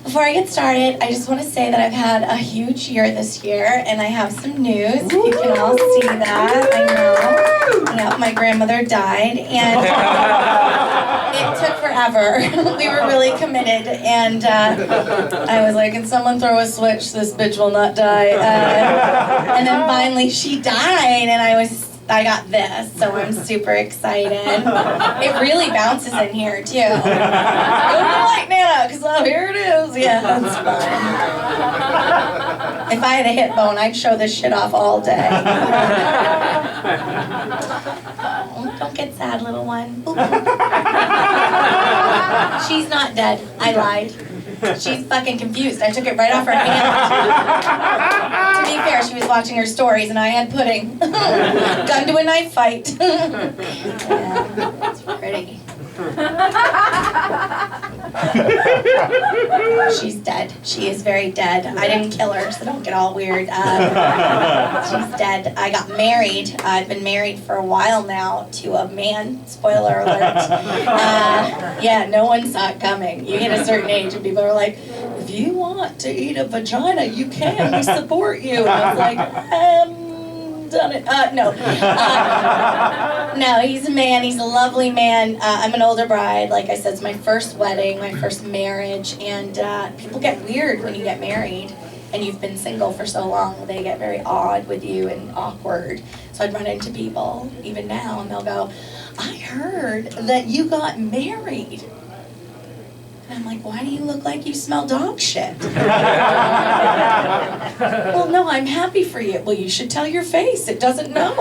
Before I get started, I just want to say that I've had a huge year this year, and I have some news. You can all see that, I know. Yeah, my grandmother died, and it took forever. We were really committed, and I was like, can someone throw a switch? This bitch will not die. And then finally she died, and I got this, so I'm super excited. It really bounces in here, too. Go to the light, Nana, because here it is. Yeah, that's fun. If I had a hip bone, I'd show this shit off all day. Oh, don't get sad, little one. She's not dead. I lied. She's fucking confused. I took it right off her hand. To be fair, she was watching her stories and I had pudding. Gun to a knife fight. Yeah, it's pretty. She's dead. She is very dead. I didn't kill her, so don't get all weird. She's dead. I got married. I've been married for a while now to a man. Spoiler alert. Yeah, no one saw it coming. You hit a certain age and people are like, if you want to eat a vagina, you can. We support you. And I was like, done it. No. No, he's a man. He's a lovely man. I'm an older bride. Like I said, it's my first wedding, my first marriage, and people get weird when you get married and you've been single for so long. They get very odd with you and awkward. So I'd run into people, even now, and they'll go, I heard that you got married. And I'm like, why do you look like you smell dog shit? Well, no, I'm happy for you. Well, you should tell your face. It doesn't know. This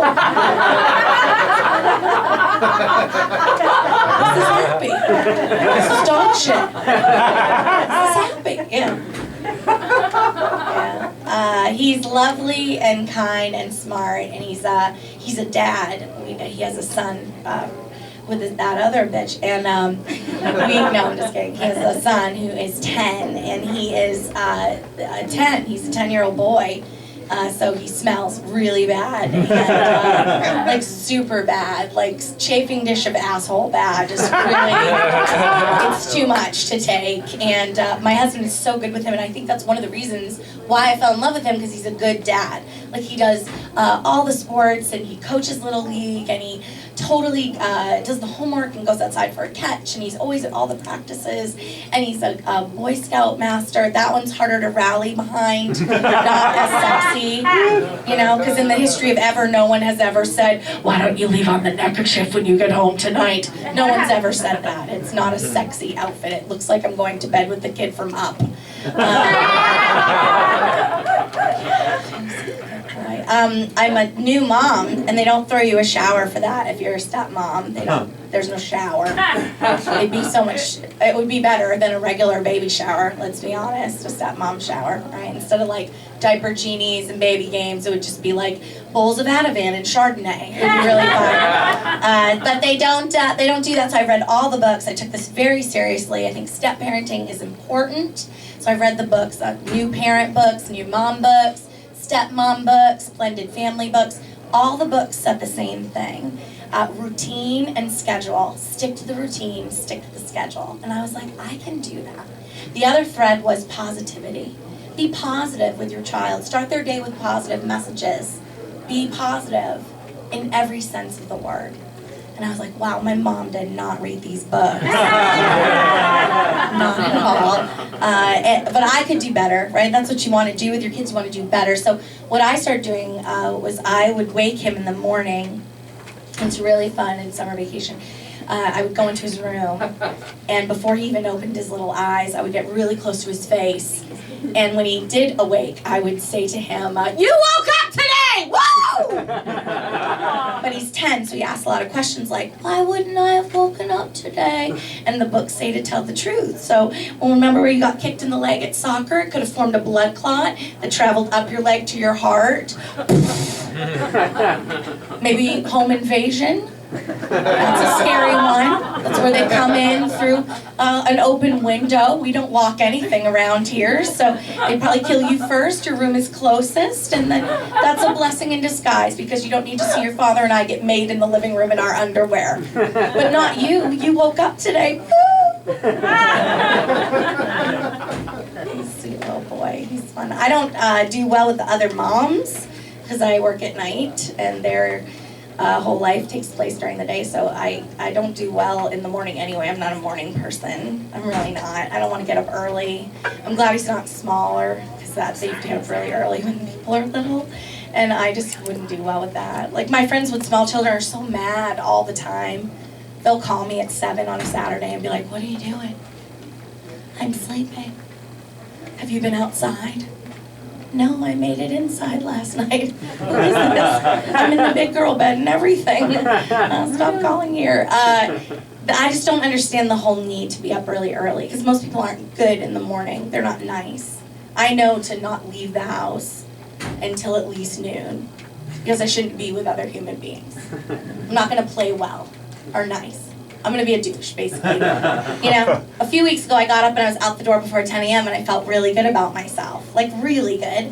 is happy. This is dog shit. This is happy. Yeah. Yeah. He's lovely and kind and smart, and he's a dad. He has a son. With that other bitch, and no, I'm just kidding. He has a son who is 10, and he is 10. He's a 10-year-old boy, so he smells really bad, and, like super bad, like chafing dish of asshole bad. Just really, it's too much to take. And my husband is so good with him, and I think that's one of the reasons why I fell in love with him, because he's a good dad. Like he does all the sports, and he coaches Little League, and he totally does the homework and goes outside for a catch, and he's always at all the practices, and he's a Boy Scout master. That one's harder to rally behind, not as sexy, you know, because in the history of ever, no one has ever said, why don't you leave on the neckerchief when you get home tonight? No one's ever said that. It's not a sexy outfit. It looks like I'm going to bed with the kid from Up. I'm a new mom, and they don't throw you a shower for that if you're a stepmom. They don't. There's no shower. It would be better than a regular baby shower, let's be honest, a stepmom shower, right? Instead of like diaper genies and baby games, it would just be like bowls of Ativan and Chardonnay. It would be really fun. But they don't do that, so I've read all the books. I took this very seriously. I think step parenting is important. So I've read the books, new parent books, new mom books, stepmom books, blended family books. All the books said the same thing. Routine and schedule. Stick to the routine, stick to the schedule. And I was like, I can do that. The other thread was positivity. Be positive with your child. Start their day with positive messages. Be positive in every sense of the word. And I was like, wow, my mom did not read these books. Not at all. But I could do better, right? That's what you want to do with your kids. You want to do better. So what I started doing was I would wake him in the morning. It's really fun in summer vacation. I would go into his room, and before he even opened his little eyes, I would get really close to his face. And when he did awake, I would say to him, you woke up today! Woo! But he's 10, so he asks a lot of questions like, why wouldn't I have woken up today? And the books say to tell the truth. So, well, remember where you got kicked in the leg at soccer? It could have formed a blood clot that traveled up your leg to your heart. Maybe home invasion. That's a scary one. That's where they come in through an open window. We don't lock anything around here, so they probably kill you first. Your room is closest, and then that's a blessing in disguise because you don't need to see your father and I get made in the living room in our underwear. But not you. You woke up today. cute little boy. He's fun. I don't do well with the other moms because I work at night and their whole life takes place during the day, so I don't do well in the morning anyway. I'm not a morning person. I'm really not. I don't want to get up early. I'm glad he's not smaller because they have to get up really early when people are little, and I just wouldn't do well with that. Like my friends with small children are so mad all the time. They'll call me at 7 on a Saturday and be like, "What are you doing?" "I'm sleeping." "Have you been outside?" "No, I made it inside last night." "Who is this? I'm in the big girl bed and everything." Stop calling here. I just don't understand the whole need to be up really early because most people aren't good in the morning. They're not nice. I know to not leave the house until at least noon because I shouldn't be with other human beings. I'm not going to play well or nice. I'm going to be a douche, basically. You know, a few weeks ago I got up and I was out the door before 10 a.m. and I felt really good about myself. Like, really good.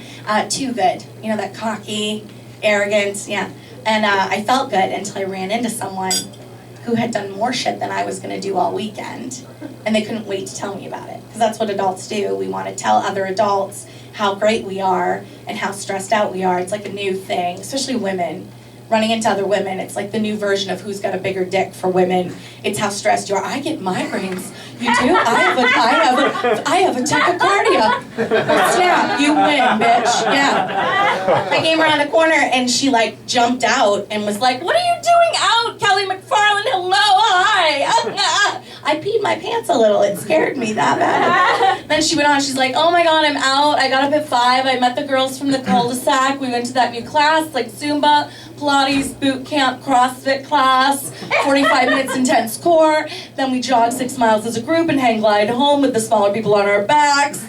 Too good. You know, that cocky, arrogant, yeah. And I felt good until I ran into someone who had done more shit than I was going to do all weekend. And they couldn't wait to tell me about it. Because that's what adults do. We want to tell other adults how great we are and how stressed out we are. It's like a new thing, especially women. Running into other women, it's like the new version of who's got a bigger dick for women. It's how stressed you are. "I get migraines." "You do?" I have a tachycardia." Well, snap, you win, bitch. Yeah. I came around the corner and she like jumped out and was like, "What are you doing out, Kelly MacFarland? Hello, hi." I peed my pants a little. It scared me that bad. Then she went on. She's like, "Oh my God, I'm out. I got up at 5. I met the girls from the cul-de-sac. We went to that new class, like Zumba, Pilates, boot camp, CrossFit class, 45 minutes intense core. Then we jogged 6 miles as a group and hang glide home with the smaller people on our backs.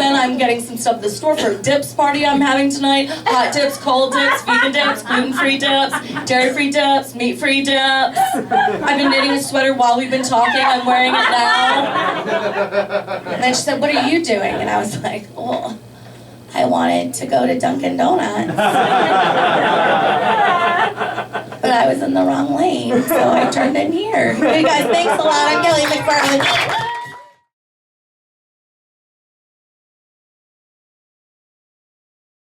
Then I'm getting some stuff at the store for a dips party I'm having tonight. Hot dips, cold dips, vegan dips, gluten-free dips, dairy-free dips, meat-free dips. I've been knitting a sweater while we've been talking. I'm wearing it now." And then she said, "What are you doing?" And I was like, "Oh, I wanted to go to Dunkin' Donuts." But I was in the wrong lane, so I turned in here. Hey guys, thanks a lot. I'm Kelly MacFarland.